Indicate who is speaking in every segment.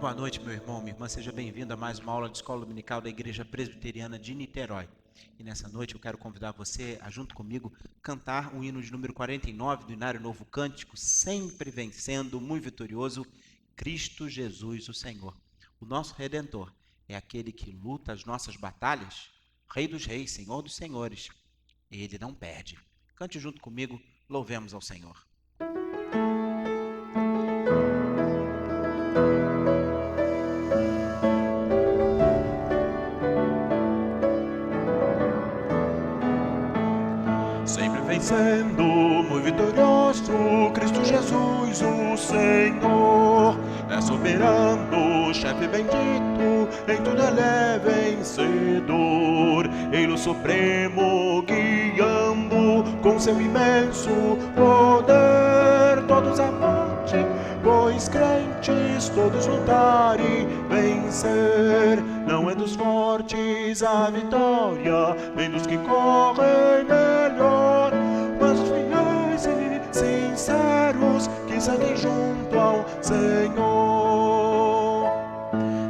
Speaker 1: Boa noite, meu irmão, minha irmã. Seja bem-vindo a mais uma aula de Escola Dominical da Igreja Presbiteriana de Niterói. E nessa noite eu quero convidar você a, junto comigo, cantar o hino de número 49 do Inário Novo Cântico, sempre vencendo, muito vitorioso, Cristo Jesus, o Senhor. O nosso Redentor é aquele que luta as nossas batalhas, Rei dos Reis, Senhor dos Senhores. Ele não perde. Cante junto comigo, louvemos ao Senhor.
Speaker 2: Sempre vencendo, muito vitorioso, Cristo Jesus, o Senhor. É soberano, chefe bendito, em tudo ele é vencedor. Ele o supremo guiando, com seu imenso poder. Todos a morte, pois crentes, todos lutar e vencer. Não é dos fortes a vitória, nem dos que correm melhor, mas os fiéis e sinceros que seguem junto ao Senhor.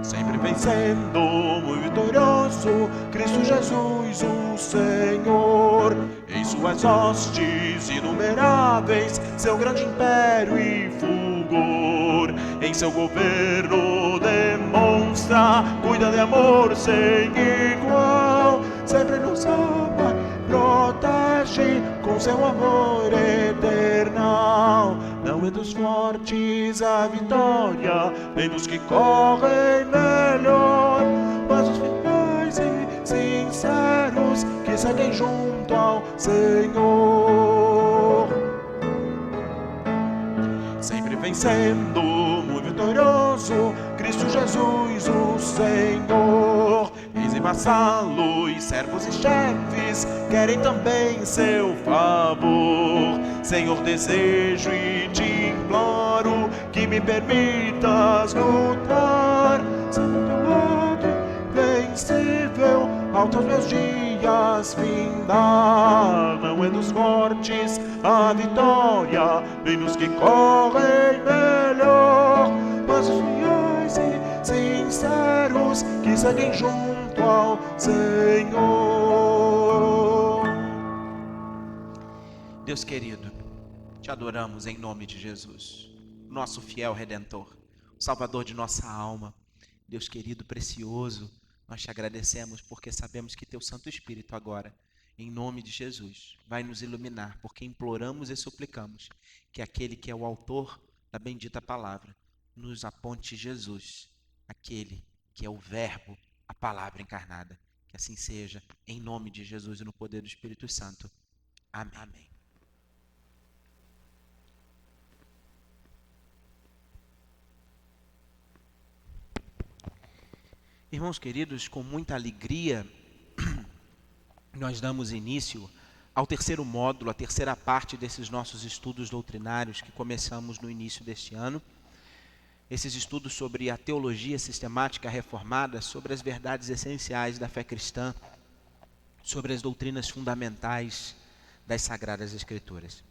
Speaker 2: Sempre vencendo, muito vitorioso, Cristo Jesus, o Senhor. Em suas hostes inumeráveis, seu grande império e fulgor. Em seu governo demonstra, cuida de amor sem igual. Sempre nos ama, protege com seu amor eternal. Não é dos fortes a vitória, nem dos que correm melhor, mas os fiéis e sinceros que seguem junto ao Senhor. Sempre vencendo, muito vitorioso, Cristo Jesus, o Senhor. Reis e vassalos, servos e chefes querem também seu favor. Senhor, desejo e te imploro que me permitas lutar. Sempre ao teu lado, invencível, aos teus meus dias findar. Não é dos fortes a vitória, nem dos que correm melhor, mas os fiéis e sinceros que seguem junto ao Senhor.
Speaker 1: Deus querido, te adoramos em nome de Jesus, nosso fiel Redentor, o Salvador de nossa alma. Deus querido, precioso, nós te agradecemos porque sabemos que teu Santo Espírito agora, em nome de Jesus, vai nos iluminar, porque imploramos e suplicamos que aquele que é o autor da bendita palavra nos aponte Jesus, aquele que é o Verbo, a palavra encarnada. Que assim seja, em nome de Jesus e no poder do Espírito Santo. Amém. Irmãos queridos, com muita alegria, nós damos início ao terceiro módulo, a terceira parte desses nossos estudos doutrinários que começamos no início deste ano. Esses estudos sobre a teologia sistemática reformada, sobre as verdades essenciais da fé cristã, sobre as doutrinas fundamentais das Sagradas Escrituras.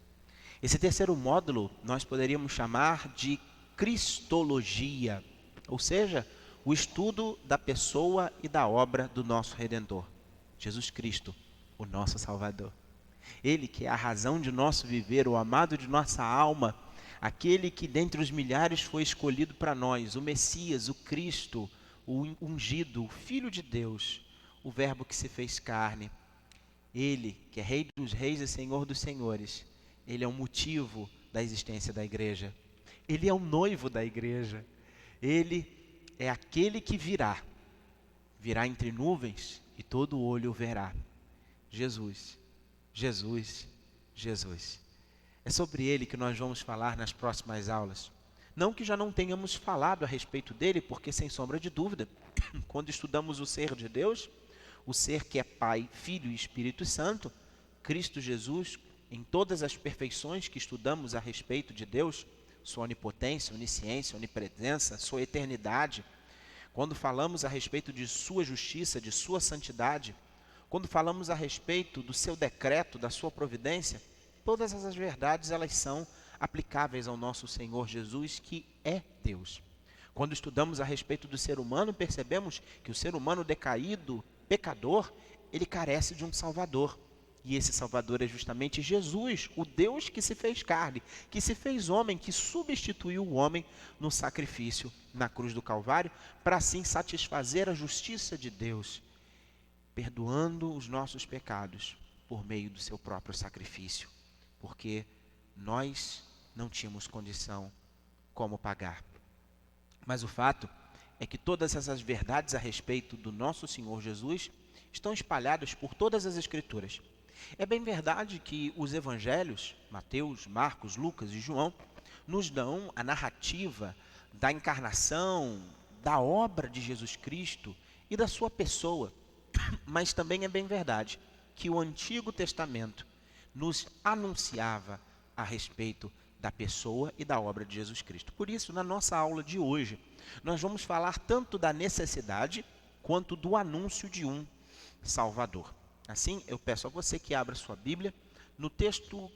Speaker 1: Esse terceiro módulo nós poderíamos chamar de Cristologia, ou seja, o estudo da pessoa e da obra do nosso Redentor, Jesus Cristo, o nosso Salvador. Ele que é a razão de nosso viver, o amado de nossa alma, aquele que dentre os milhares foi escolhido para nós, o Messias, o Cristo, o ungido, o Filho de Deus, o Verbo que se fez carne. Ele que é Rei dos Reis e Senhor dos Senhores, ele é o motivo da existência da igreja. Ele é o noivo da igreja. Ele é aquele que virá entre nuvens e todo olho o verá. Jesus, Jesus, Jesus. É sobre ele que nós vamos falar nas próximas aulas. Não que já não tenhamos falado a respeito dele, porque sem sombra de dúvida, quando estudamos o ser de Deus, o ser que é Pai, Filho e Espírito Santo, Cristo Jesus, em todas as perfeições que estudamos a respeito de Deus, sua onipotência, onisciência, onipresença, sua eternidade, quando falamos a respeito de sua justiça, de sua santidade, quando falamos a respeito do seu decreto, da sua providência, todas essas verdades elas são aplicáveis ao nosso Senhor Jesus, que é Deus. Quando estudamos a respeito do ser humano, percebemos que o ser humano decaído, pecador, ele carece de um Salvador. E esse Salvador é justamente Jesus, o Deus que se fez carne, que se fez homem, que substituiu o homem no sacrifício na cruz do Calvário, para assim satisfazer a justiça de Deus, perdoando os nossos pecados por meio do seu próprio sacrifício, porque nós não tínhamos condição como pagar. Mas o fato é que todas essas verdades a respeito do nosso Senhor Jesus estão espalhadas por todas as Escrituras. É bem verdade que os evangelhos, Mateus, Marcos, Lucas e João, nos dão a narrativa da encarnação, da obra de Jesus Cristo e da sua pessoa. Mas também é bem verdade que o Antigo Testamento nos anunciava a respeito da pessoa e da obra de Jesus Cristo. Por isso, na nossa aula de hoje, nós vamos falar tanto da necessidade quanto do anúncio de um Salvador. Assim, eu peço a você que abra sua Bíblia no texto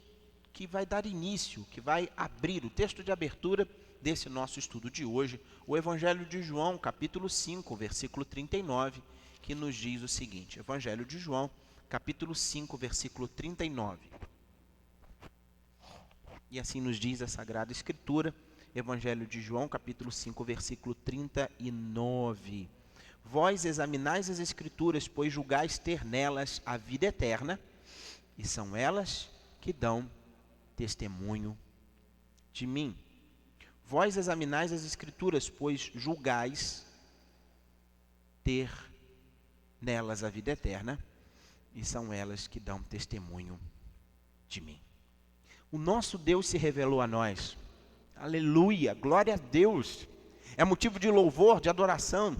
Speaker 1: que vai dar início, que vai abrir o texto de abertura desse nosso estudo de hoje, o Evangelho de João, capítulo 5, versículo 39, que nos diz o seguinte: Evangelho de João, capítulo 5, versículo 39. E assim nos diz a Sagrada Escritura, Evangelho de João, capítulo 5, versículo 39. Vós examinais as Escrituras, pois julgais ter nelas a vida eterna, e são elas que dão testemunho de mim. Vós examinais as Escrituras, pois julgais ter nelas a vida eterna, e são elas que dão testemunho de mim. O nosso Deus se revelou a nós. Aleluia, glória a Deus. É motivo de louvor, de adoração.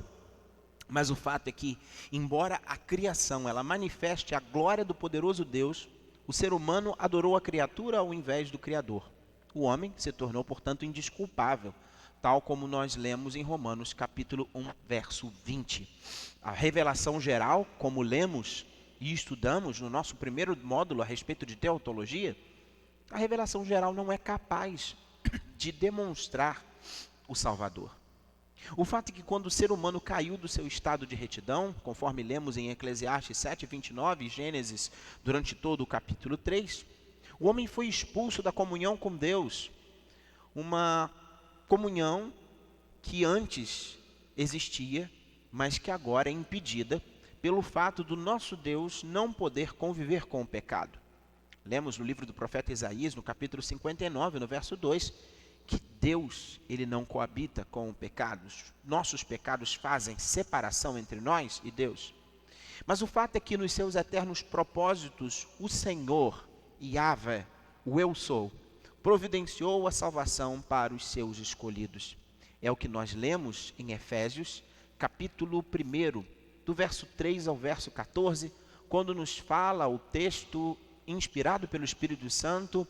Speaker 1: Mas o fato é que, embora a criação ela manifeste a glória do poderoso Deus, o ser humano adorou a criatura ao invés do Criador. O homem se tornou, portanto, indesculpável, tal como nós lemos em Romanos capítulo 1, verso 20. A revelação geral, como lemos e estudamos no nosso primeiro módulo a respeito de teotologia, a revelação geral não é capaz de demonstrar o Salvador. O fato é que quando o ser humano caiu do seu estado de retidão, conforme lemos em Eclesiastes 7:29 e Gênesis durante todo o capítulo 3, o homem foi expulso da comunhão com Deus, uma comunhão que antes existia, mas que agora é impedida pelo fato do nosso Deus não poder conviver com o pecado. Lemos no livro do profeta Isaías, no capítulo 59, no verso 2, que Deus, ele não coabita com o pecado. Nossos pecados fazem separação entre nós e Deus. Mas o fato é que nos seus eternos propósitos, o Senhor, Yahvé, o Eu Sou, providenciou a salvação para os seus escolhidos. É o que nós lemos em Efésios, capítulo 1, do verso 3 ao verso 14, quando nos fala o texto inspirado pelo Espírito Santo,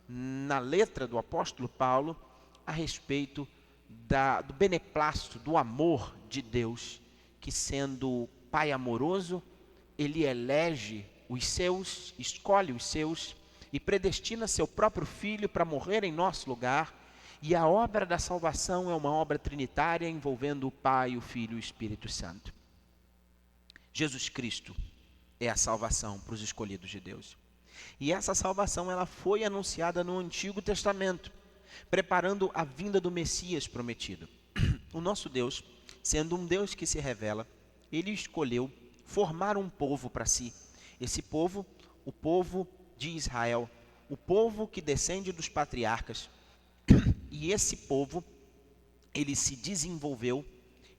Speaker 1: na letra do apóstolo Paulo, a respeito do beneplácito, do amor de Deus, que sendo Pai amoroso, ele elege os seus, escolhe os seus e predestina seu próprio Filho para morrer em nosso lugar. E a obra da salvação é uma obra trinitária envolvendo o Pai, o Filho e o Espírito Santo. Jesus Cristo é a salvação para os escolhidos de Deus. E essa salvação ela foi anunciada no Antigo Testamento, preparando a vinda do Messias prometido. O nosso Deus, sendo um Deus que se revela, ele escolheu formar um povo para si. Esse povo, o povo de Israel, o povo que descende dos patriarcas. E esse povo, ele se desenvolveu,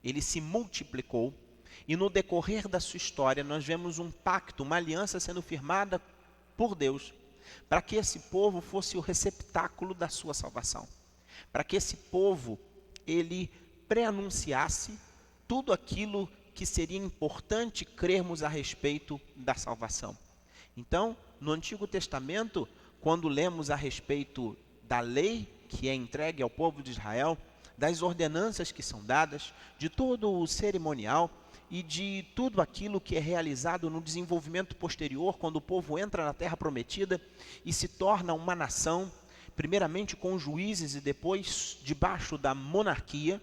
Speaker 1: ele se multiplicou, e no decorrer da sua história nós vemos um pacto, uma aliança sendo firmada por Deus, para que esse povo fosse o receptáculo da sua salvação, para que esse povo, ele pré-anunciasse tudo aquilo que seria importante crermos a respeito da salvação. Então, no Antigo Testamento, quando lemos a respeito da lei que é entregue ao povo de Israel, das ordenanças que são dadas, de todo o cerimonial, e de tudo aquilo que é realizado no desenvolvimento posterior, quando o povo entra na terra prometida e se torna uma nação, primeiramente com juízes e depois debaixo da monarquia,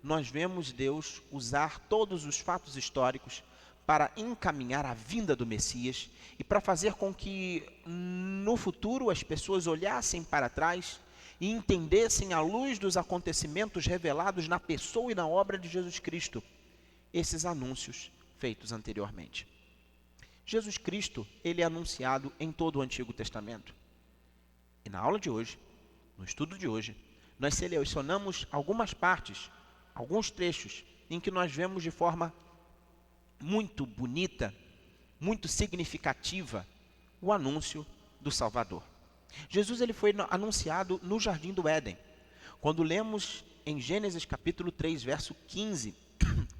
Speaker 1: nós vemos Deus usar todos os fatos históricos para encaminhar a vinda do Messias e para fazer com que no futuro as pessoas olhassem para trás e entendessem à luz dos acontecimentos revelados na pessoa e na obra de Jesus Cristo esses anúncios feitos anteriormente. Jesus Cristo, ele é anunciado em todo o Antigo Testamento. E na aula de hoje, no estudo de hoje, nós selecionamos algumas partes, alguns trechos, em que nós vemos de forma muito bonita, muito significativa, o anúncio do Salvador. Jesus ele foi anunciado no Jardim do Éden. Quando lemos em Gênesis capítulo 3, verso 15,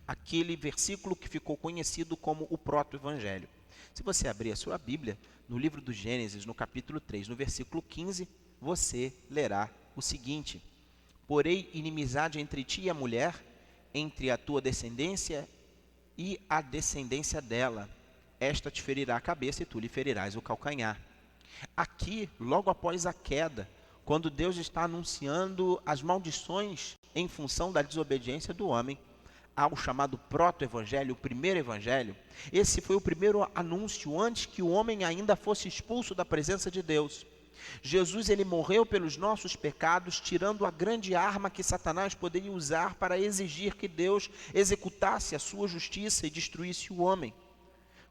Speaker 1: aquele versículo que ficou conhecido como o proto-evangelho. Se você abrir a sua Bíblia, no livro do Gênesis, no capítulo 3, no versículo 15, você lerá o seguinte: porém, inimizade entre ti e a mulher, entre a tua descendência e a descendência dela. Esta te ferirá a cabeça e tu lhe ferirás o calcanhar. Aqui, logo após a queda, quando Deus está anunciando as maldições em função da desobediência do homem, ao chamado proto-evangelho, o primeiro evangelho, esse foi o primeiro anúncio antes que o homem ainda fosse expulso da presença de Deus. Jesus ele morreu pelos nossos pecados, tirando a grande arma que Satanás poderia usar para exigir que Deus executasse a sua justiça e destruísse o homem.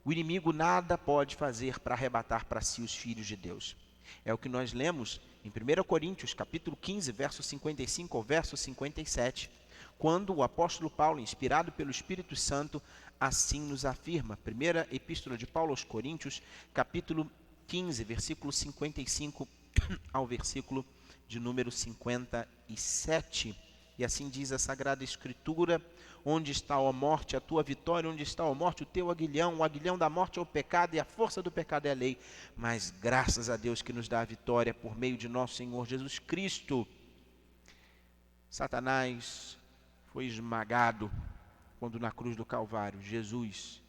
Speaker 1: O inimigo nada pode fazer para arrebatar para si os filhos de Deus. É o que nós lemos em 1 Coríntios, capítulo 15, verso 55 ao verso 57, quando o apóstolo Paulo, inspirado pelo Espírito Santo, assim nos afirma. Primeira epístola de Paulo aos Coríntios, capítulo 15, versículo 55 ao versículo de número 57. E assim diz a Sagrada Escritura: onde está, ó morte, a tua vitória? Onde está, ó morte, o teu aguilhão? O aguilhão da morte é o pecado e a força do pecado é a lei. Mas graças a Deus que nos dá a vitória por meio de nosso Senhor Jesus Cristo. Satanás foi esmagado quando na cruz do Calvário Jesus,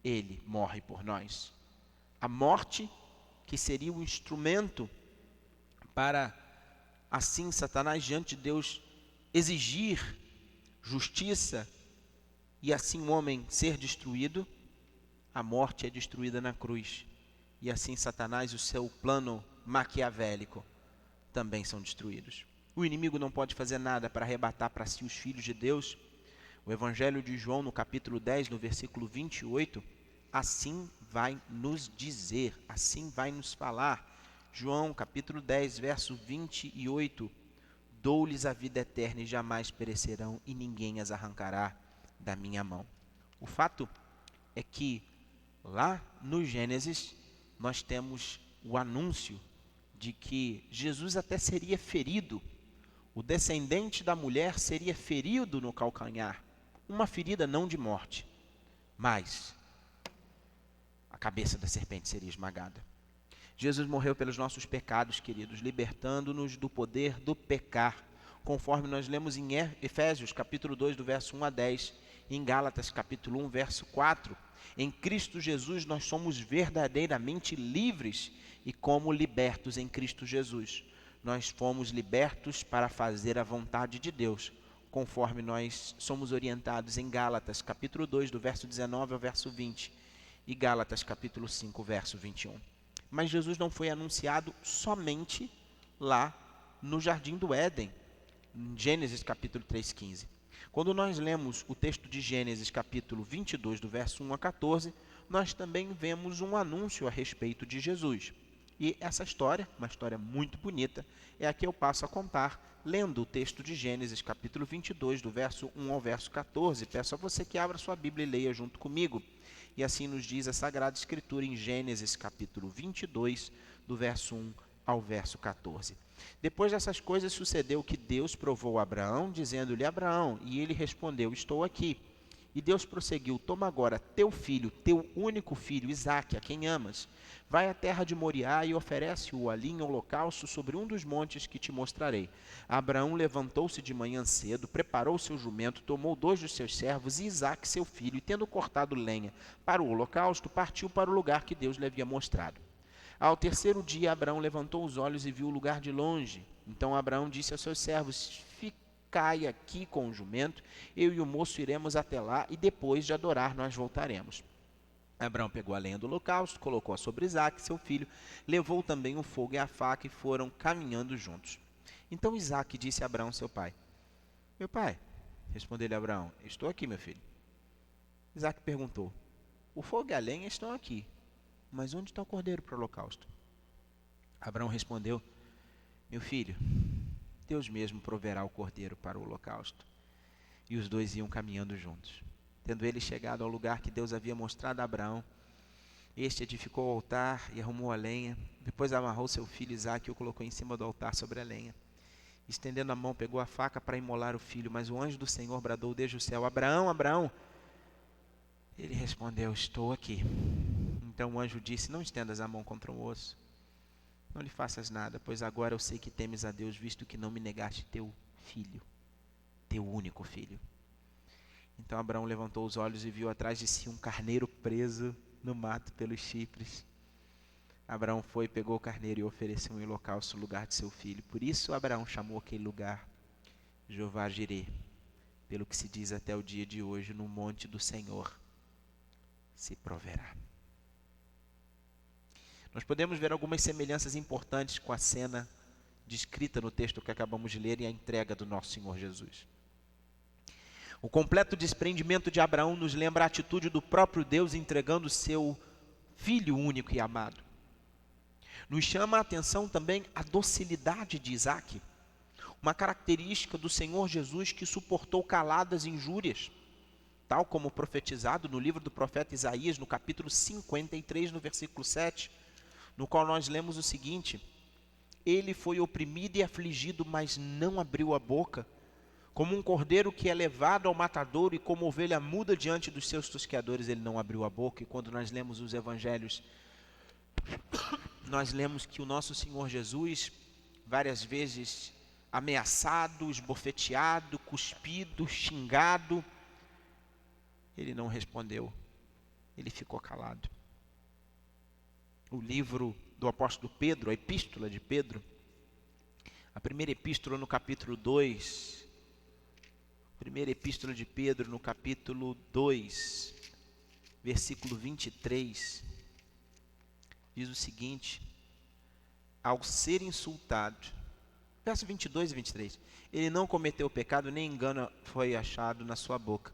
Speaker 1: ele morre por nós. A morte que seria o instrumento para, assim, Satanás diante de Deus exigir justiça e assim o homem ser destruído, a morte é destruída na cruz. E assim Satanás e o seu plano maquiavélico também são destruídos. O inimigo não pode fazer nada para arrebatar para si os filhos de Deus. O Evangelho de João, no capítulo 10, no versículo 28, assim vai nos dizer, assim vai nos falar. João, capítulo 10, verso 28, dou-lhes a vida eterna e jamais perecerão, e ninguém as arrancará da minha mão. O fato é que lá no Gênesis nós temos o anúncio de que Jesus até seria ferido, o descendente da mulher seria ferido no calcanhar, uma ferida não de morte, mas a cabeça da serpente seria esmagada. Jesus morreu pelos nossos pecados, queridos, libertando-nos do poder do pecar, conforme nós lemos em Efésios, capítulo 2, do verso 1 a 10, e em Gálatas, capítulo 1, verso 4. Em Cristo Jesus nós somos verdadeiramente livres, e como libertos em Cristo Jesus, nós fomos libertos para fazer a vontade de Deus, conforme nós somos orientados em Gálatas, capítulo 2, do verso 19 ao verso 20, e Gálatas, capítulo 5, verso 21. Mas Jesus não foi anunciado somente lá no Jardim do Éden, em Gênesis capítulo 3:15. Quando nós lemos o texto de Gênesis capítulo 22, do verso 1 a 14, nós também vemos um anúncio a respeito de Jesus. E essa história, uma história muito bonita, é a que eu passo a contar, lendo o texto de Gênesis capítulo 22, do verso 1 ao verso 14. Peço a você que abra sua Bíblia e leia junto comigo. E assim nos diz a Sagrada Escritura em Gênesis capítulo 22, do verso 1 ao verso 14. Depois dessas coisas sucedeu que Deus provou a Abraão, dizendo-lhe: Abraão, e ele respondeu: estou aqui. E Deus prosseguiu: toma agora teu filho, teu único filho, Isaque, a quem amas, vai à terra de Moriá e oferece-o ali em holocausto sobre um dos montes que te mostrarei. Abraão levantou-se de manhã cedo, preparou seu jumento, tomou 2 dos seus servos e Isaque seu filho, e tendo cortado lenha para o holocausto, partiu para o lugar que Deus lhe havia mostrado. Ao terceiro dia, Abraão levantou os olhos e viu o lugar de longe. Então Abraão disse aos seus servos: Ficai aqui com o jumento, eu e o moço iremos até lá, e depois de adorar nós voltaremos. Abraão pegou a lenha do holocausto, colocou-a sobre Isaque, seu filho, levou também o fogo e a faca e foram caminhando juntos. Então Isaque disse a Abraão, seu pai: Meu pai, respondeu-lhe Abraão, estou aqui, meu filho. Isaque perguntou: O fogo e a lenha estão aqui, mas onde está o cordeiro para o holocausto? Abraão respondeu: Meu filho, Deus mesmo proverá o cordeiro para o holocausto. E os dois iam caminhando juntos. Tendo ele chegado ao lugar que Deus havia mostrado a Abraão, este edificou o altar e arrumou a lenha. Depois amarrou seu filho Isaque e o colocou em cima do altar sobre a lenha. Estendendo a mão, pegou a faca para imolar o filho, mas o anjo do Senhor bradou desde o céu: Abraão, Abraão! Ele respondeu: Estou aqui. Então o anjo disse: Não estendas a mão contra o osso. Não lhe faças nada, pois agora eu sei que temes a Deus, visto que não me negaste teu filho, teu único filho. Então Abraão levantou os olhos e viu atrás de si um carneiro preso no mato pelos chifres. Abraão foi, pegou o carneiro e ofereceu em holocausto no lugar de seu filho. Por isso Abraão chamou aquele lugar Jeová Jirê, pelo que se diz até o dia de hoje: no monte do Senhor se proverá. Nós podemos ver algumas semelhanças importantes com a cena descrita no texto que acabamos de ler e a entrega do nosso Senhor Jesus. O completo desprendimento de Abraão nos lembra a atitude do próprio Deus entregando seu Filho único e amado. Nos chama a atenção também a docilidade de Isaque, uma característica do Senhor Jesus que suportou caladas injúrias, tal como profetizado no livro do profeta Isaías, no capítulo 53, no versículo 7, no qual nós lemos o seguinte: Ele foi oprimido e afligido, mas não abriu a boca. Como um cordeiro que é levado ao matadouro e como ovelha muda diante dos seus tosqueadores, ele não abriu a boca. E quando nós lemos os evangelhos, nós lemos que o nosso Senhor Jesus, várias vezes ameaçado, esbofeteado, cuspido, xingado, ele não respondeu, ele ficou calado. O livro do apóstolo Pedro, a epístola de Pedro, a primeira epístola no capítulo 2, primeira epístola de Pedro no capítulo 2, versículo 23, diz o seguinte: ao ser insultado, verso 22 e 23, ele não cometeu pecado, nem engano foi achado na sua boca.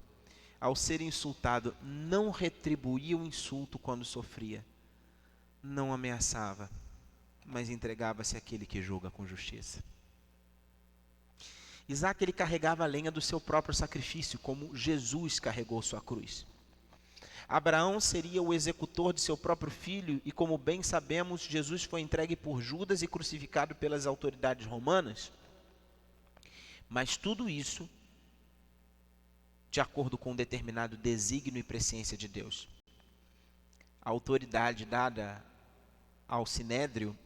Speaker 1: Ao ser insultado, não retribuía o insulto quando sofria, não ameaçava, mas entregava-se àquele que julga com justiça. Isaque, ele carregava a lenha do seu próprio sacrifício, como Jesus carregou sua cruz. Abraão seria o executor de seu próprio filho, e como bem sabemos, Jesus foi entregue por Judas e crucificado pelas autoridades romanas. Mas tudo isso de acordo com um determinado desígnio e presciência de Deus. A autoridade dada ao Sinédrio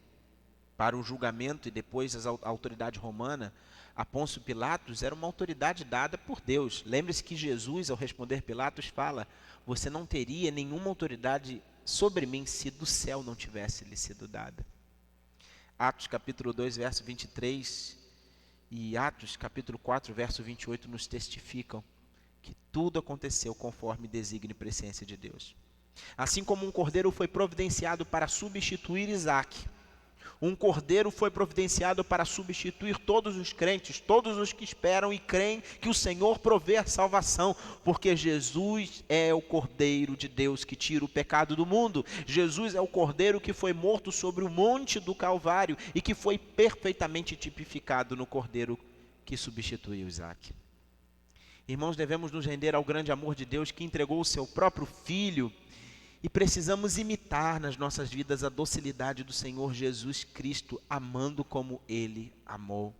Speaker 1: para o julgamento e depois a autoridade romana a Pôncio Pilatos era uma autoridade dada por Deus. Lembre-se que Jesus, ao responder Pilatos, fala: você não teria nenhuma autoridade sobre mim se do céu não tivesse lhe sido dada. Atos capítulo 2, verso 23 e Atos capítulo 4, verso 28 nos testificam que tudo aconteceu conforme desígnio e presciência de Deus. Assim como um cordeiro foi providenciado para substituir Isaque, um cordeiro foi providenciado para substituir todos os crentes, todos os que esperam e creem que o Senhor provê a salvação, porque Jesus é o Cordeiro de Deus que tira o pecado do mundo. Jesus é o Cordeiro que foi morto sobre o monte do Calvário e que foi perfeitamente tipificado no Cordeiro que substituiu Isaque. Irmãos, devemos nos render ao grande amor de Deus que entregou o seu próprio Filho, e precisamos imitar nas nossas vidas a docilidade do Senhor Jesus Cristo, amando como Ele amou.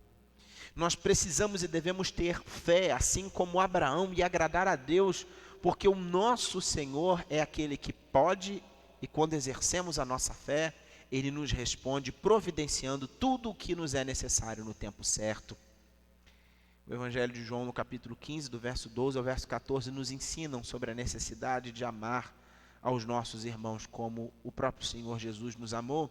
Speaker 1: Nós precisamos e devemos ter fé, assim como Abraão, e agradar a Deus, porque o nosso Senhor é aquele que pode, e quando exercemos a nossa fé, Ele nos responde providenciando tudo o que nos é necessário no tempo certo. O Evangelho de João, no capítulo 15, do verso 12 ao verso 14, nos ensinam sobre a necessidade de amar aos nossos irmãos como o próprio Senhor Jesus nos amou.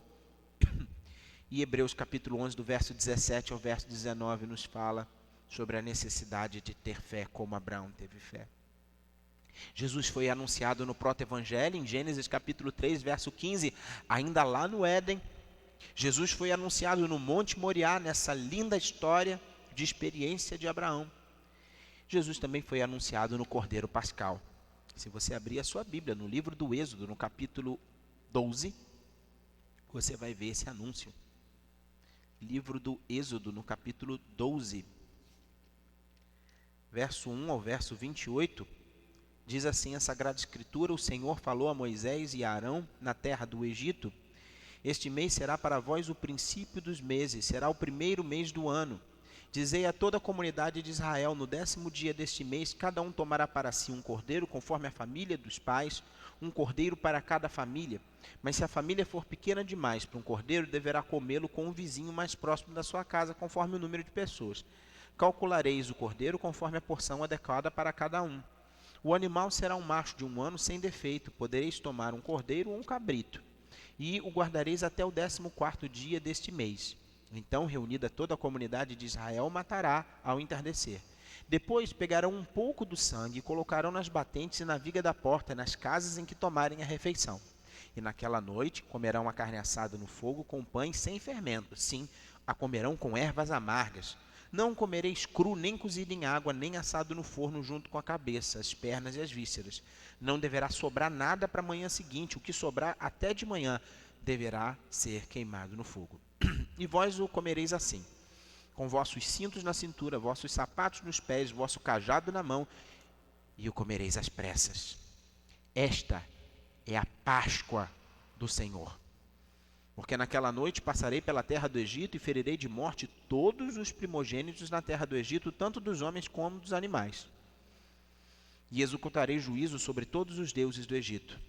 Speaker 1: E Hebreus capítulo 11, do verso 17 ao verso 19, nos fala sobre a necessidade de ter fé como Abraão teve fé. Jesus foi anunciado no proto-evangelho, em Gênesis capítulo 3, verso 15, ainda lá no Éden. Jesus foi anunciado no Monte Moriá, nessa linda história de experiência de Abraão. Jesus também foi anunciado no Cordeiro Pascal. Se você abrir a sua Bíblia no livro do Êxodo, no capítulo 12, você vai ver esse anúncio. Livro do Êxodo, no capítulo 12, verso 1 ao verso 28, diz assim a Sagrada Escritura: o Senhor falou a Moisés e a Arão na terra do Egito: este mês será para vós o princípio dos meses, será o primeiro mês do ano. Dizei a toda a comunidade de Israel: no 10º dia deste mês, cada um tomará para si um cordeiro, conforme a família dos pais, um cordeiro para cada família. Mas se a família for pequena demais para um cordeiro, deverá comê-lo com um vizinho mais próximo da sua casa, conforme o número de pessoas. Calculareis o cordeiro conforme a porção adequada para cada um. O animal será um macho de 1 ano sem defeito. Podereis tomar um cordeiro ou um cabrito, e o guardareis até o 14º dia deste mês. Então, reunida toda a comunidade de Israel, matará ao entardecer. Depois pegarão um pouco do sangue e colocarão nas batentes e na viga da porta, nas casas em que tomarem a refeição. E naquela noite comerão a carne assada no fogo com pães sem fermento. Sim, a comerão com ervas amargas. Não comereis cru, nem cozido em água, nem assado no forno junto com a cabeça, as pernas e as vísceras. Não deverá sobrar nada para a manhã seguinte. O que sobrar até de manhã deverá ser queimado no fogo. E vós o comereis assim, com vossos cintos na cintura, vossos sapatos nos pés, vosso cajado na mão, e o comereis às pressas. Esta é a Páscoa do Senhor. Porque naquela noite passarei pela terra do Egito e ferirei de morte todos os primogênitos na terra do Egito, tanto dos homens como dos animais. E executarei juízo sobre todos os deuses do Egito.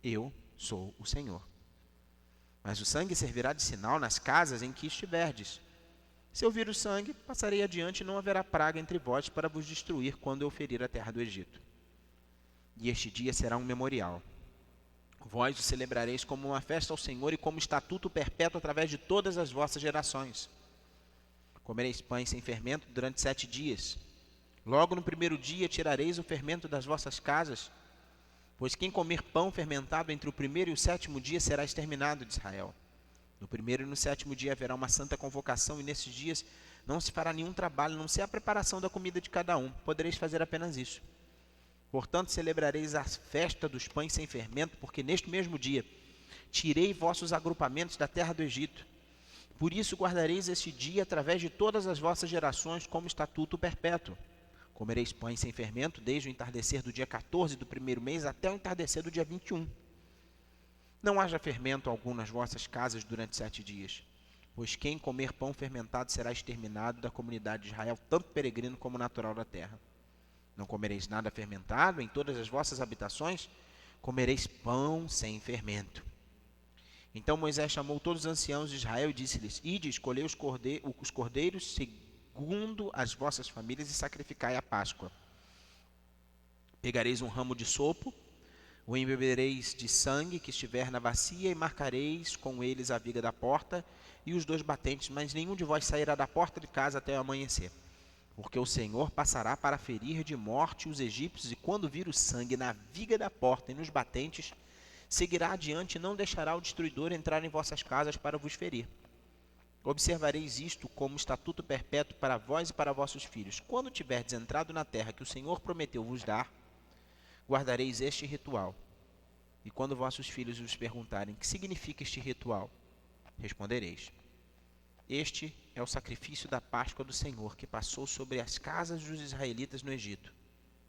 Speaker 1: Eu sou o Senhor. Mas o sangue servirá de sinal nas casas em que estiverdes. Se eu vir o sangue, passarei adiante e não haverá praga entre vós para vos destruir quando eu ferir a terra do Egito. E este dia será um memorial. Vós o celebrareis como uma festa ao Senhor e como estatuto perpétuo através de todas as vossas gerações. Comereis pães sem fermento durante 7 dias. Logo no primeiro dia tirareis o fermento das vossas casas, pois quem comer pão fermentado entre o primeiro e o 7º dia será exterminado de Israel. No primeiro e no 7º dia haverá uma santa convocação, e nesses dias não se fará nenhum trabalho, a não ser a preparação da comida de cada um. Podereis fazer apenas isso. Portanto, celebrareis a festa dos pães sem fermento, porque neste mesmo dia tirei vossos agrupamentos da terra do Egito. Por isso guardareis este dia através de todas as vossas gerações como estatuto perpétuo. Comereis pães sem fermento desde o entardecer do dia 14 do primeiro mês até o entardecer do dia 21. Não haja fermento algum nas vossas casas durante 7 dias, pois quem comer pão fermentado será exterminado da comunidade de Israel, tanto peregrino como natural da terra. Não comereis nada fermentado em todas as vossas habitações, comereis pão sem fermento. Então Moisés chamou todos os anciãos de Israel e disse-lhes: ide, escolhei os cordeiros segundo as vossas famílias e sacrificai a Páscoa. Pegareis um ramo de sopo, o embebereis de sangue que estiver na bacia e marcareis com eles a viga da porta e os 2 batentes, mas nenhum de vós sairá da porta de casa até o amanhecer. Porque o Senhor passará para ferir de morte os egípcios, e quando vir o sangue na viga da porta e nos batentes, seguirá adiante e não deixará o destruidor entrar em vossas casas para vos ferir. Observareis isto como estatuto perpétuo para vós e para vossos filhos. Quando tiverdes entrado na terra que o Senhor prometeu vos dar, guardareis este ritual. E quando vossos filhos vos perguntarem: que significa este ritual? Respondereis: este é o sacrifício da Páscoa do Senhor, que passou sobre as casas dos israelitas no Egito,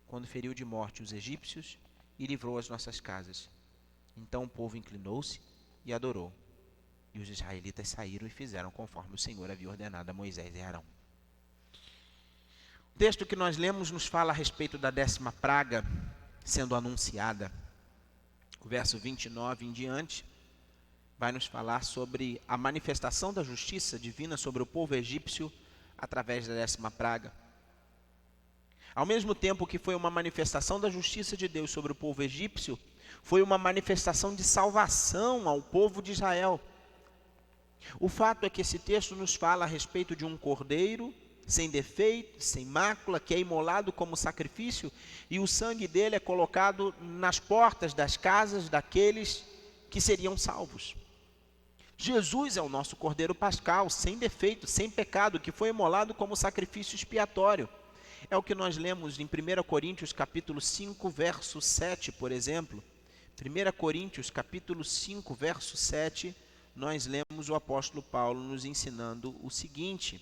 Speaker 1: quando feriu de morte os egípcios e livrou as nossas casas. Então o povo inclinou-se e adorou. E os israelitas saíram e fizeram conforme o Senhor havia ordenado a Moisés e Arão. O texto que nós lemos nos fala a respeito da 10ª praga sendo anunciada. O verso 29 em diante vai nos falar sobre a manifestação da justiça divina sobre o povo egípcio através da 10ª praga. Ao mesmo tempo que foi uma manifestação da justiça de Deus sobre o povo egípcio, foi uma manifestação de salvação ao povo de Israel. O fato é que esse texto nos fala a respeito de um cordeiro sem defeito, sem mácula, que é imolado como sacrifício, e o sangue dele é colocado nas portas das casas daqueles que seriam salvos. Jesus é o nosso Cordeiro Pascal, sem defeito, sem pecado, que foi imolado como sacrifício expiatório. É o que nós lemos em 1 Coríntios capítulo 5, verso 7, por exemplo. 1 Coríntios capítulo 5, verso 7, nós lemos o apóstolo Paulo nos ensinando o seguinte: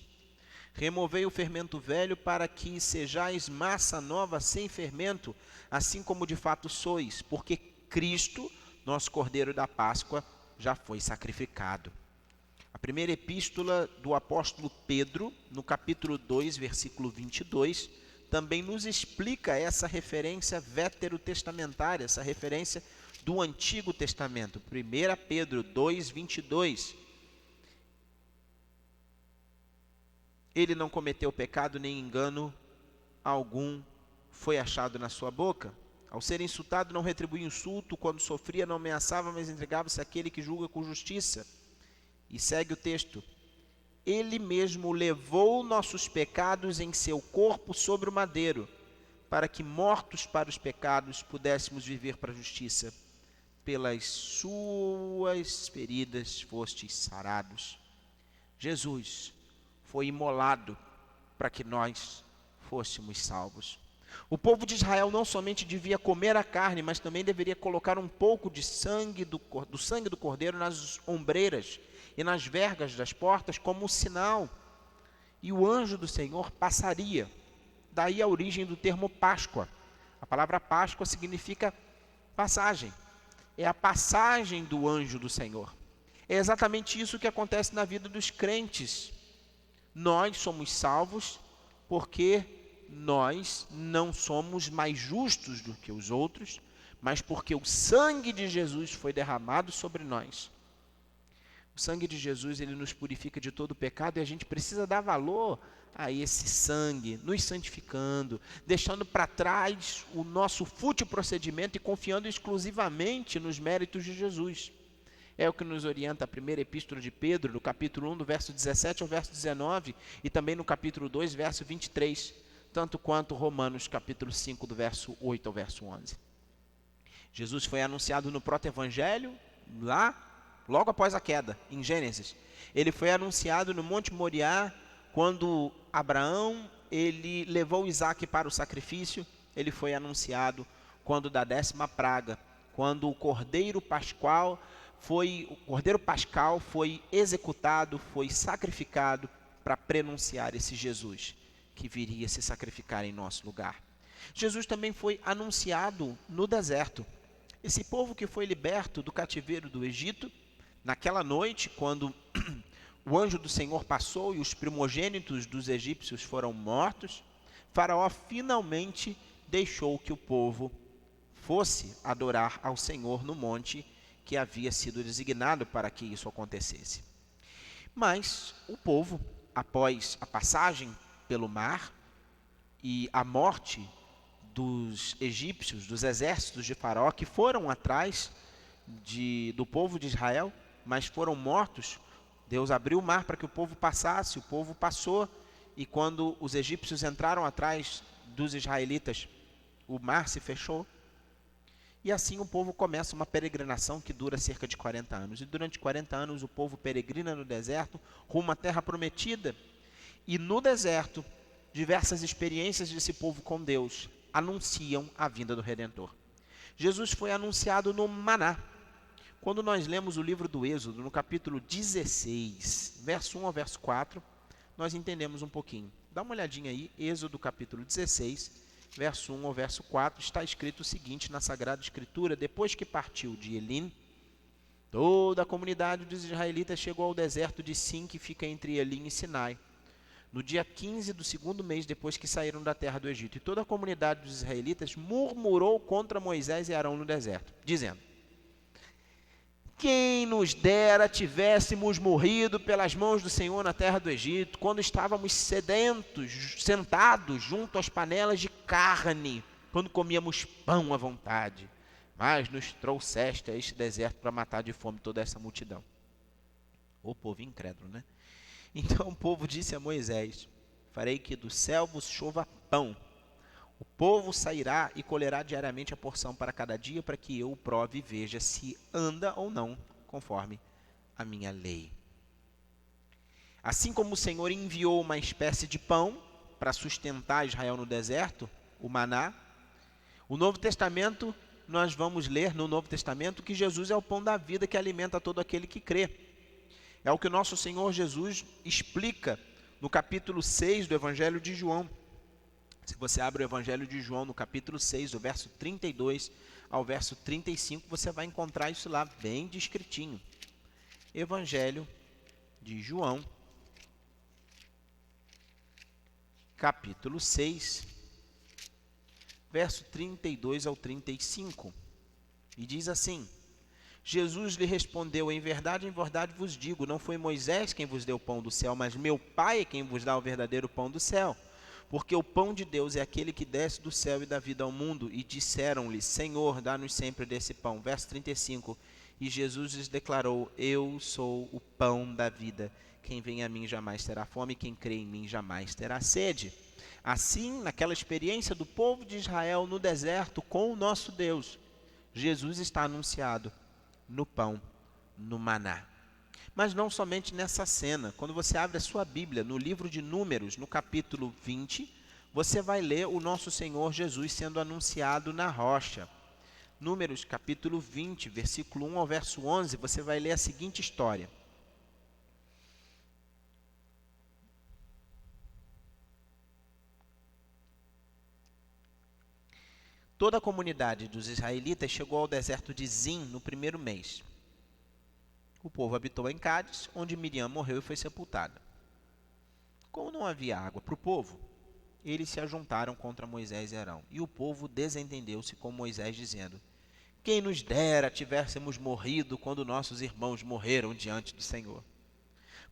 Speaker 1: removei o fermento velho para que sejais massa nova sem fermento, assim como de fato sois, porque Cristo, nosso Cordeiro da Páscoa, já foi sacrificado. A primeira epístola do apóstolo Pedro, no capítulo 2, versículo 22, também nos explica essa referência veterotestamentária, essa referência do Antigo Testamento. 1 Pedro 2, 22. Ele não cometeu pecado nem engano algum foi achado na sua boca. Ao ser insultado, não retribuía insulto, quando sofria, não ameaçava, mas entregava-se àquele que julga com justiça. E segue o texto: ele mesmo levou nossos pecados em seu corpo sobre o madeiro, para que, mortos para os pecados, pudéssemos viver para a justiça. Pelas suas feridas fostes sarados. Jesus foi imolado para que nós fôssemos salvos. O povo de Israel não somente devia comer a carne, mas também deveria colocar um pouco de sangue do sangue do cordeiro nas ombreiras e nas vergas das portas como sinal. E o anjo do Senhor passaria. Daí a origem do termo Páscoa. A palavra Páscoa significa passagem. É a passagem do anjo do Senhor. É exatamente isso que acontece na vida dos crentes. Nós somos salvos porque nós não somos mais justos do que os outros, mas porque o sangue de Jesus foi derramado sobre nós. O sangue de Jesus, ele nos purifica de todo pecado, e a gente precisa dar valor a esse sangue, nos santificando, deixando para trás o nosso fútil procedimento e confiando exclusivamente nos méritos de Jesus. É o que nos orienta a primeira epístola de Pedro, no capítulo 1, do verso 17 ao verso 19, e também no capítulo 2, verso 23, tanto quanto Romanos, capítulo 5, do verso 8 ao verso 11. Jesus foi anunciado no proto-evangelho, logo após a queda, em Gênesis. Ele foi anunciado no Monte Moriá, quando Abraão ele levou Isaque para o sacrifício. Ele foi anunciado quando da 10ª praga, quando o Cordeiro Pascal foi executado, foi sacrificado para prenunciar esse Jesus que viria se sacrificar em nosso lugar. Jesus também foi anunciado no deserto. Esse povo que foi liberto do cativeiro do Egito, naquela noite, quando o anjo do Senhor passou e os primogênitos dos egípcios foram mortos, Faraó finalmente deixou que o povo fosse adorar ao Senhor no monte que havia sido designado para que isso acontecesse. Mas o povo, após a passagem pelo mar e a morte dos egípcios, dos exércitos de Faraó, que foram atrás do povo de Israel, mas foram mortos, Deus abriu o mar para que o povo passasse, o povo passou, e quando os egípcios entraram atrás dos israelitas, o mar se fechou. E assim o povo começa uma peregrinação que dura cerca de 40 anos. E durante 40 anos o povo peregrina no deserto, rumo à terra prometida. E no deserto, diversas experiências desse povo com Deus anunciam a vinda do Redentor. Jesus foi anunciado no maná. Quando nós lemos o livro do Êxodo, no capítulo 16, verso 1 ao verso 4, nós entendemos um pouquinho. Dá uma olhadinha aí, Êxodo capítulo 16, verso 1 ao verso 4, está escrito o seguinte na Sagrada Escritura: depois que partiu de Elim, toda a comunidade dos israelitas chegou ao deserto de Sim, que fica entre Elim e Sinai, no dia 15 do 2º mês depois que saíram da terra do Egito. E toda a comunidade dos israelitas murmurou contra Moisés e Arão no deserto, dizendo: quem nos dera tivéssemos morrido pelas mãos do Senhor na terra do Egito, quando estávamos sedentos, sentados junto às panelas de carne, quando comíamos pão à vontade, mas nos trouxeste a este deserto para matar de fome toda essa multidão. O povo incrédulo, né? Então o povo disse a Moisés: farei que do céu vos chova pão. O povo sairá e colherá diariamente a porção para cada dia, para que eu o prove e veja se anda ou não conforme a minha lei. Assim como o Senhor enviou uma espécie de pão para sustentar Israel no deserto, o maná, o Novo Testamento, nós vamos ler no Novo Testamento que Jesus é o pão da vida que alimenta todo aquele que crê. É o que o nosso Senhor Jesus explica no capítulo 6 do Evangelho de João. Se você abre o Evangelho de João no capítulo 6, do verso 32 ao verso 35, você vai encontrar isso lá bem descritinho. Evangelho de João, capítulo 6, verso 32 ao 35. E diz assim: Jesus lhe respondeu, em verdade vos digo, não foi Moisés quem vos deu o pão do céu, mas meu Pai é quem vos dá o verdadeiro pão do céu. Porque o pão de Deus é aquele que desce do céu e dá vida ao mundo. E disseram-lhe, Senhor, dá-nos sempre desse pão. Verso 35. E Jesus lhes declarou, eu sou o pão da vida. Quem vem a mim jamais terá fome, quem crê em mim jamais terá sede. Assim, naquela experiência do povo de Israel no deserto com o nosso Deus, Jesus está anunciado no pão, no maná. Mas não somente nessa cena. Quando você abre a sua Bíblia, no livro de Números, no capítulo 20, você vai ler o nosso Senhor Jesus sendo anunciado na rocha. Números, capítulo 20, versículo 1 ao verso 11, você vai ler a seguinte história. Toda a comunidade dos israelitas chegou ao deserto de Zim no primeiro mês. O povo habitou em Cádiz, onde Miriam morreu e foi sepultada. Como não havia água para o povo, eles se ajuntaram contra Moisés e Arão. E o povo desentendeu-se com Moisés, dizendo, quem nos dera tivéssemos morrido quando nossos irmãos morreram diante do Senhor.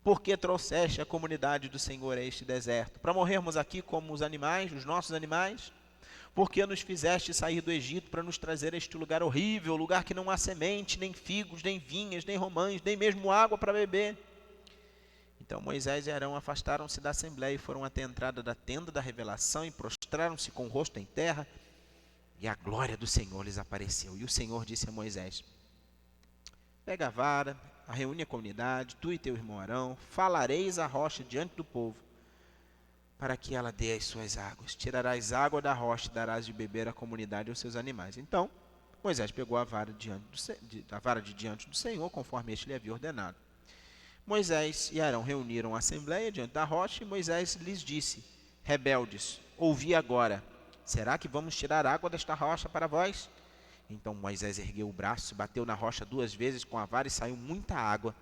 Speaker 1: Por que trouxeste a comunidade do Senhor a este deserto? Para morrermos aqui como os animais, os nossos animais? Por que nos fizeste sair do Egito para nos trazer a este lugar horrível, lugar que não há semente, nem figos, nem vinhas, nem romães, nem mesmo água para beber? Então Moisés e Arão afastaram-se da assembleia e foram até a entrada da tenda da revelação e prostraram-se com o rosto em terra, e a glória do Senhor lhes apareceu. E o Senhor disse a Moisés, pega a vara, reúne a comunidade, tu e teu irmão Arão, falareis a rocha diante do povo, para que ela dê as suas águas. Tirarás água da rocha e darás de beber à comunidade e aos seus animais. Então, Moisés pegou a vara de diante do Senhor, conforme este lhe havia ordenado. Moisés e Arão reuniram a assembleia diante da rocha, e Moisés lhes disse, rebeldes, ouvi agora, será que vamos tirar água desta rocha para vós? Então Moisés ergueu o braço, bateu na rocha 2 vezes com a vara e saiu muita água,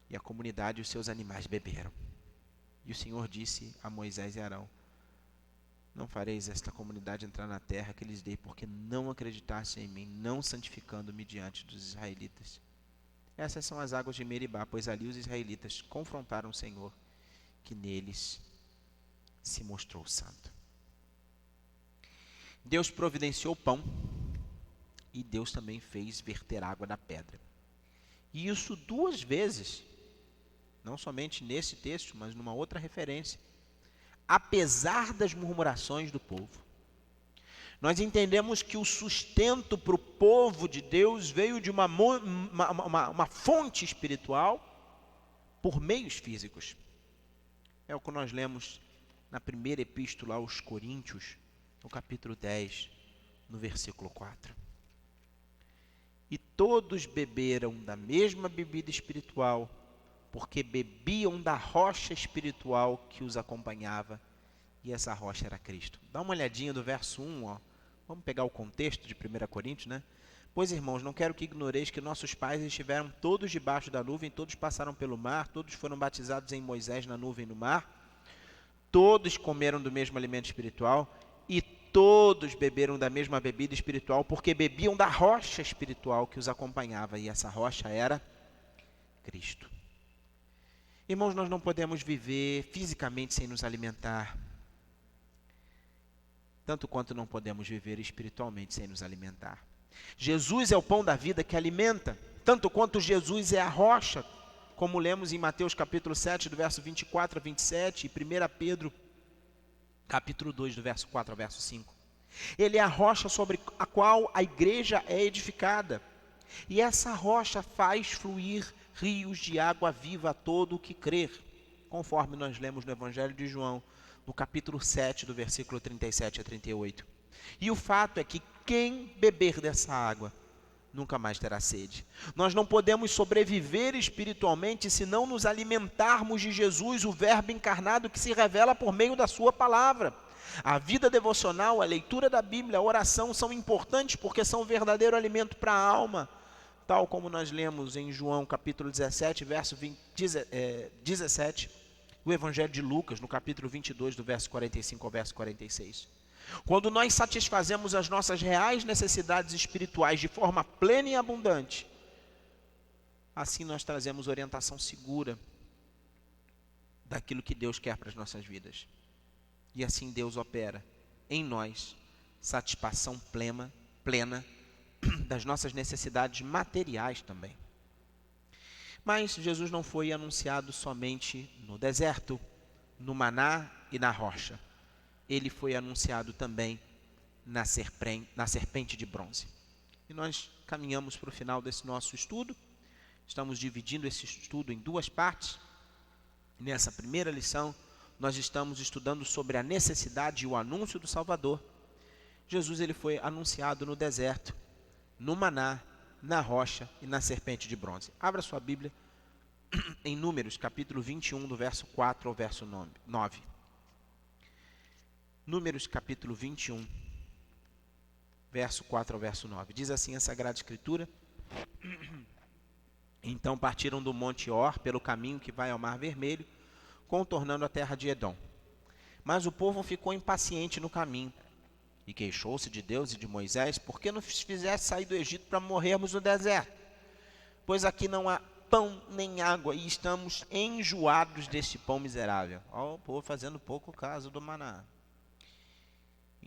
Speaker 1: e a comunidade e os seus animais beberam. E o Senhor disse a Moisés e Arão, não fareis esta comunidade entrar na terra que lhes dei, porque não acreditaste em mim, não santificando-me diante dos israelitas. Essas são as águas de Meribá, pois ali os israelitas confrontaram o Senhor, que neles se mostrou santo. Deus providenciou pão, e Deus também fez verter água da pedra. E isso 2 vezes, não somente nesse texto, mas numa outra referência. Apesar das murmurações do povo, nós entendemos que o sustento para o povo de Deus veio de uma fonte espiritual por meios físicos. É o que nós lemos na primeira epístola aos Coríntios, no capítulo 10, no versículo 4. E todos beberam da mesma bebida espiritual, porque bebiam da rocha espiritual que os acompanhava, e essa rocha era Cristo. Dá uma olhadinha do verso 1, ó. Vamos pegar o contexto de 1 Coríntios, né? Pois, irmãos, não quero que ignoreis que nossos pais estiveram todos debaixo da nuvem, todos passaram pelo mar, todos foram batizados em Moisés na nuvem e no mar, todos comeram do mesmo alimento espiritual, e todos beberam da mesma bebida espiritual, porque bebiam da rocha espiritual que os acompanhava, e essa rocha era Cristo. Irmãos, nós não podemos viver fisicamente sem nos alimentar, tanto quanto não podemos viver espiritualmente sem nos alimentar. Jesus é o pão da vida que alimenta, tanto quanto Jesus é a rocha como lemos em Mateus capítulo 7, do verso 24 a 27, e 1 Pedro capítulo 2, do verso 4 ao verso 5. Ele é a rocha sobre a qual a igreja é edificada, e essa rocha faz fluir rios de água viva a todo o que crer, conforme nós lemos no Evangelho de João, no capítulo 7, do versículo 37 a 38. E o fato é que quem beber dessa água nunca mais terá sede. Nós não podemos sobreviver espiritualmente se não nos alimentarmos de Jesus, o Verbo encarnado que se revela por meio da sua palavra. A vida devocional, a leitura da Bíblia, a oração são importantes porque são um verdadeiro alimento para a alma, tal como nós lemos em João capítulo 17, verso 17, o Evangelho de Lucas, no capítulo 22, do verso 45 ao verso 46. Quando nós satisfazemos as nossas reais necessidades espirituais de forma plena e abundante, assim nós trazemos orientação segura daquilo que Deus quer para as nossas vidas. E assim Deus opera em nós satisfação plena das nossas necessidades materiais também. Mas Jesus não foi anunciado somente no deserto, no maná e na rocha. Ele foi anunciado também na serpente de bronze. E nós caminhamos para o final desse nosso estudo. Estamos dividindo esse estudo em duas partes. Nessa primeira lição, nós estamos estudando sobre a necessidade e o anúncio do Salvador. Jesus ele foi anunciado no deserto, no maná, na rocha e na serpente de bronze. Abra sua Bíblia em Números, capítulo 21, do verso 4 ao verso 9. Números, capítulo 21, verso 4 ao verso 9. Diz assim a Sagrada Escritura: Então partiram do Monte Or pelo caminho que vai ao Mar Vermelho, contornando a terra de Edom. Mas o povo ficou impaciente no caminho e queixou-se de Deus e de Moisés: Por que nos fizeste sair do Egito para morrermos no deserto? Pois aqui não há pão nem água e estamos enjoados deste pão miserável. Ó, o povo fazendo pouco caso do maná.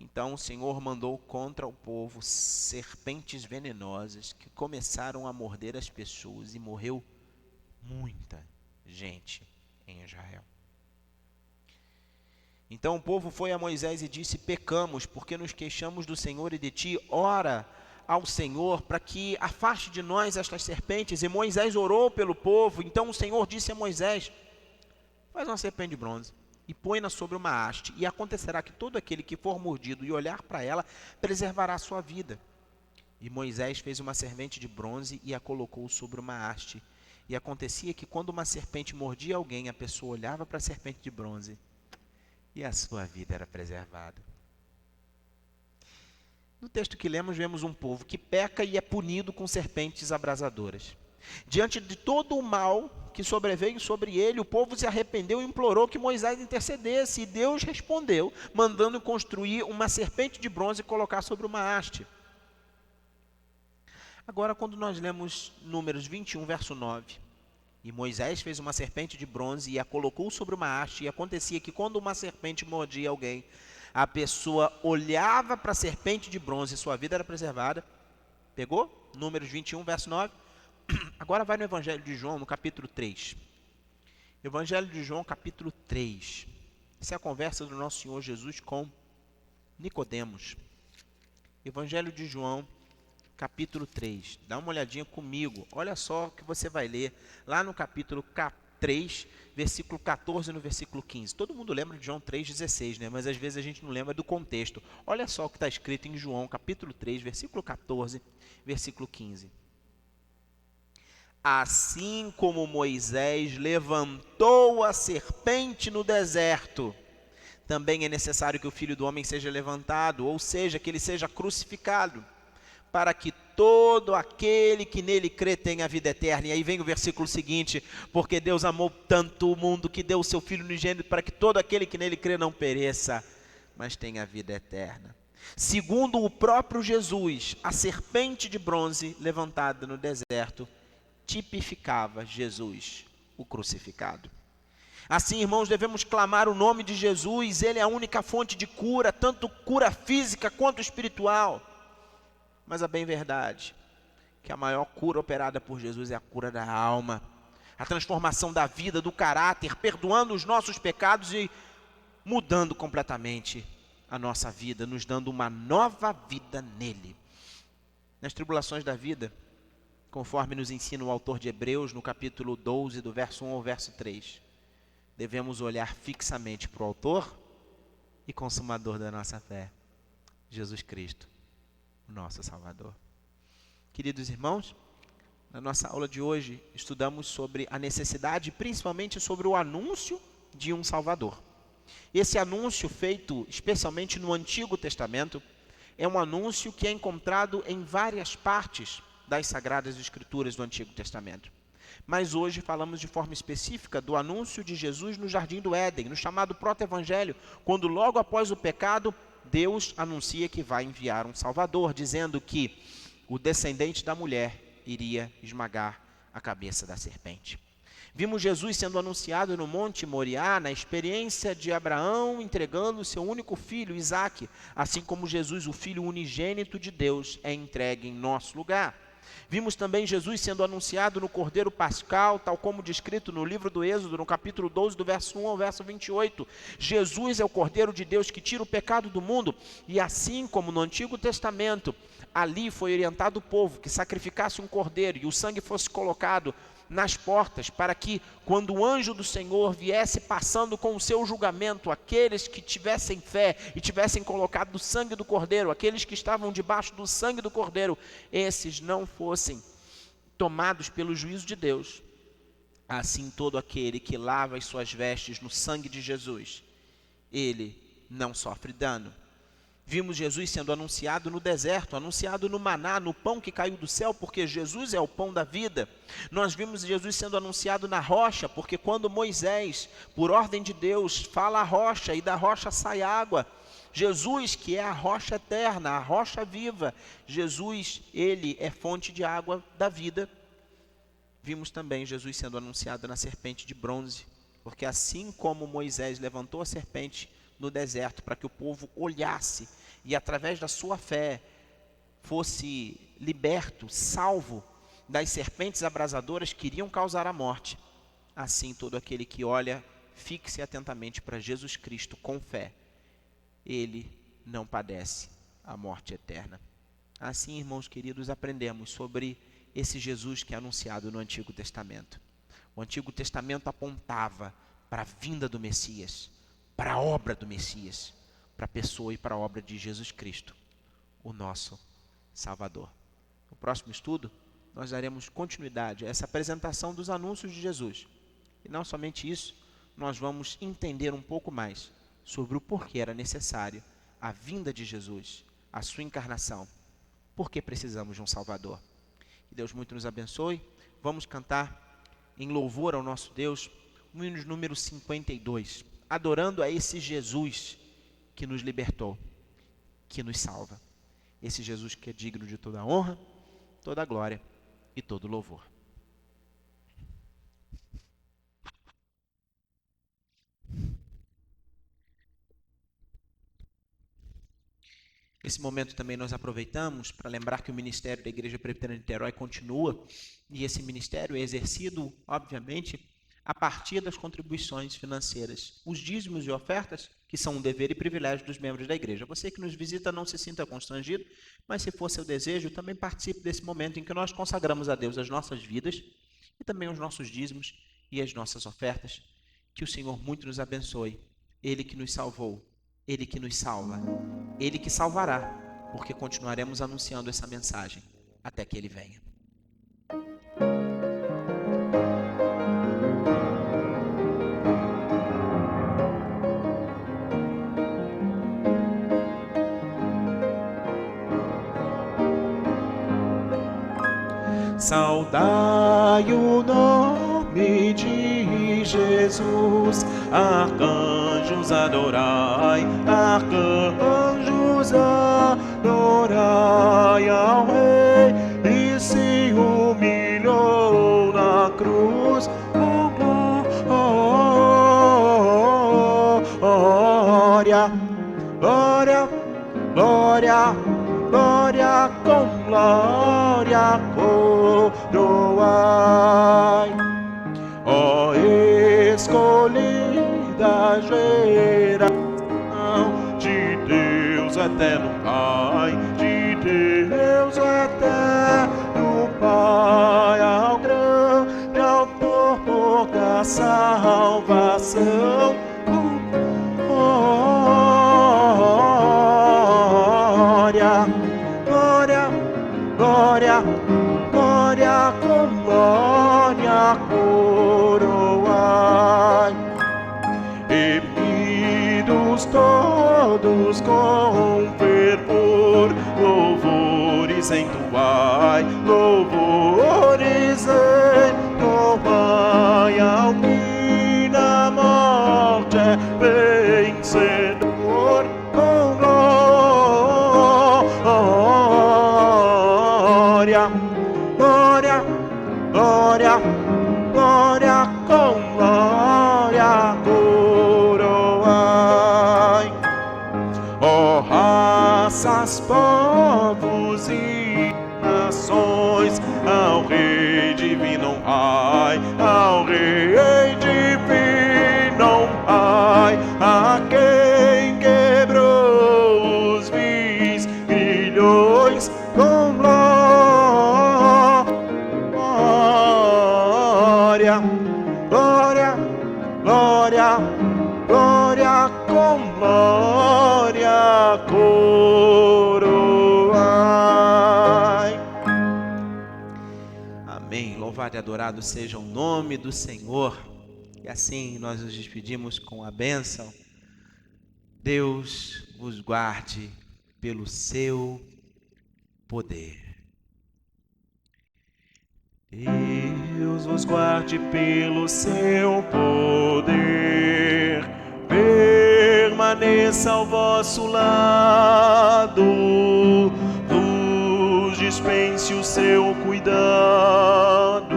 Speaker 1: Então o Senhor mandou contra o povo serpentes venenosas que começaram a morder as pessoas, e morreu muita gente em Israel. Então o povo foi a Moisés e disse: Pecamos, porque nos queixamos do Senhor e de ti. Ora ao Senhor para que afaste de nós estas serpentes. E Moisés orou pelo povo. Então o Senhor disse a Moisés: Faz uma serpente de bronze e põe-na sobre uma haste, e acontecerá que todo aquele que for mordido e olhar para ela preservará a sua vida. E Moisés fez uma serpente de bronze e a colocou sobre uma haste. E acontecia que quando uma serpente mordia alguém, a pessoa olhava para a serpente de bronze e a sua vida era preservada. No texto que lemos, vemos um povo que peca e é punido com serpentes abrasadoras. Diante de todo o mal que sobreveio sobre ele, o povo se arrependeu e implorou que Moisés intercedesse. E Deus respondeu, mandando construir uma serpente de bronze e colocar sobre uma haste. Agora, quando nós lemos Números 21, verso 9, e Moisés fez uma serpente de bronze e a colocou sobre uma haste, e acontecia que quando uma serpente mordia alguém, a pessoa olhava para a serpente de bronze e sua vida era preservada. Pegou? Números 21, verso 9. Agora vai no Evangelho de João, no capítulo 3. Evangelho de João, capítulo 3. Essa é a conversa do nosso Senhor Jesus com Nicodemos. Evangelho de João, capítulo 3. Dá uma olhadinha comigo. Olha só o que você vai ler lá no capítulo 3, versículo 14 e no versículo 15. Todo mundo lembra de João 3,16, né? Mas às vezes a gente não lembra do contexto. Olha só o que está escrito em João, capítulo 3, versículo 14, versículo 15. Assim como Moisés levantou a serpente no deserto, também é necessário que o Filho do Homem seja levantado, ou seja, que ele seja crucificado, para que todo aquele que nele crê tenha vida eterna. E aí vem o versículo seguinte: porque Deus amou tanto o mundo que deu o seu Filho unigênito, para que todo aquele que nele crê não pereça, mas tenha vida eterna. Segundo o próprio Jesus, a serpente de bronze levantada no deserto tipificava Jesus, o crucificado. Assim, irmãos, devemos clamar o nome de Jesus. Ele é a única fonte de cura, tanto cura física quanto espiritual. Mas a bem verdade, que a maior cura operada por Jesus é a cura da alma. a transformação da vida, do caráter, perdoando os nossos pecados e mudando completamente a nossa vida, nos dando uma nova vida nele. Nas tribulações da vida, conforme nos ensina o autor de Hebreus, no capítulo 12, do verso 1 ao verso 3, devemos olhar fixamente para o autor e consumador da nossa fé, Jesus Cristo, o nosso Salvador. Queridos irmãos, na nossa aula de hoje, estudamos sobre a necessidade, principalmente sobre o anúncio de um Salvador. Esse anúncio, feito especialmente no Antigo Testamento, é um anúncio que é encontrado em várias partes das Sagradas Escrituras do Antigo Testamento. Mas hoje falamos de forma específica do anúncio de Jesus no Jardim do Éden, no chamado proto-evangelho, quando logo após o pecado, Deus anuncia que vai enviar um Salvador, dizendo que o descendente da mulher iria esmagar a cabeça da serpente. Vimos Jesus sendo anunciado no Monte Moriá, na experiência de Abraão entregando o seu único filho, Isaque, assim como Jesus, o Filho unigênito de Deus, é entregue em nosso lugar. Vimos também Jesus sendo anunciado no Cordeiro Pascal, tal como descrito no livro do Êxodo, no capítulo 12, do verso 1 ao verso 28. Jesus é o Cordeiro de Deus que tira o pecado do mundo, e assim como no Antigo Testamento, ali foi orientado o povo que sacrificasse um cordeiro e o sangue fosse colocado nas portas, para que quando o anjo do Senhor viesse passando com o seu julgamento, aqueles que tivessem fé e tivessem colocado o sangue do cordeiro, aqueles que estavam debaixo do sangue do cordeiro, esses não fossem tomados pelo juízo de Deus. Assim todo aquele que lava as suas vestes no sangue de Jesus, ele não sofre dano. Vimos Jesus sendo anunciado no deserto, anunciado no maná, no pão que caiu do céu, porque Jesus é o pão da vida. Nós vimos Jesus sendo anunciado na rocha, porque quando Moisés, por ordem de Deus, fala a rocha e da rocha sai água, Jesus, que é a rocha eterna, a rocha viva, Jesus, ele é fonte de água da vida. Vimos também Jesus sendo anunciado na serpente de bronze, porque assim como Moisés levantou a serpente no deserto para que o povo olhasse e através da sua fé fosse liberto, salvo das serpentes abrasadoras que iriam causar a morte, assim todo aquele que olha, fixe atentamente para Jesus Cristo com fé, ele não padece a morte eterna. Assim, irmãos queridos, aprendemos sobre esse Jesus que é anunciado no Antigo Testamento. O Antigo Testamento apontava para a vinda do Messias, para a obra do Messias, para a pessoa e para a obra de Jesus Cristo, o nosso Salvador. No próximo estudo, nós daremos continuidade a essa apresentação dos anúncios de Jesus. E não somente isso, nós vamos entender um pouco mais sobre o porquê era necessário a vinda de Jesus, a sua encarnação, por que precisamos de um Salvador. Que Deus muito nos abençoe. Vamos cantar em louvor ao nosso Deus, o hino número 52. Adorando a esse Jesus que nos libertou, que nos salva. Esse Jesus que é digno de toda a honra, toda a glória e todo o louvor. Esse momento também nós aproveitamos para lembrar que o ministério da Igreja Presbiteriana de Niterói continua, e esse ministério é exercido, obviamente, a partir das contribuições financeiras, os dízimos e ofertas, que são um dever e privilégio dos membros da igreja. Você que nos visita não se sinta constrangido, mas se for seu desejo, também participe desse momento em que nós consagramos a Deus as nossas vidas e também os nossos dízimos e as nossas ofertas. Que o Senhor muito nos abençoe. Ele que nos salvou, Ele que nos salva, Ele que salvará, porque continuaremos anunciando essa mensagem até que Ele venha.
Speaker 2: Saudai o nome de Jesus, arcanjos adorai, arcanjos adorai ao Rei, e se humilhou na cruz, oh glória, glória, glória, glória, com glória coroai. geração, de Deus eterno Pai, de Deus eterno Pai, ao grande autor da salvação. Glória, glória, glória, glória, com glória coroai, remidos todos com fervor, louvores entoai, louvores entoai, ao que na morte é vencedor, com glória, glória, glória, glória, com glória coroai. Ó raças, povos e nações, ao Rei divino honrai, ao Rei divino honrai, a quem quebrou os vis grilhões, com glória, glória, glória, glória, com glória coroai.
Speaker 1: Amém. Louvado e adorado seja o nome do Senhor. E assim nós nos despedimos com a bênção. Deus vos guarde pelo seu poder.
Speaker 2: Deus vos guarde pelo seu poder, permaneça ao vosso lado, vos dispense o seu cuidado.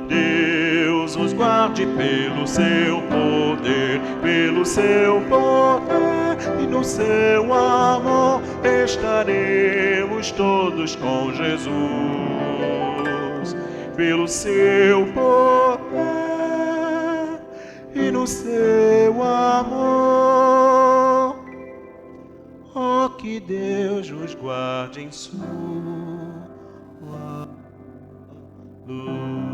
Speaker 2: Deus vos guarde pelo seu poder, e no seu amor estaremos todos com Jesus. Pelo seu poder e no seu amor, oh, que Deus nos guarde em sua luz.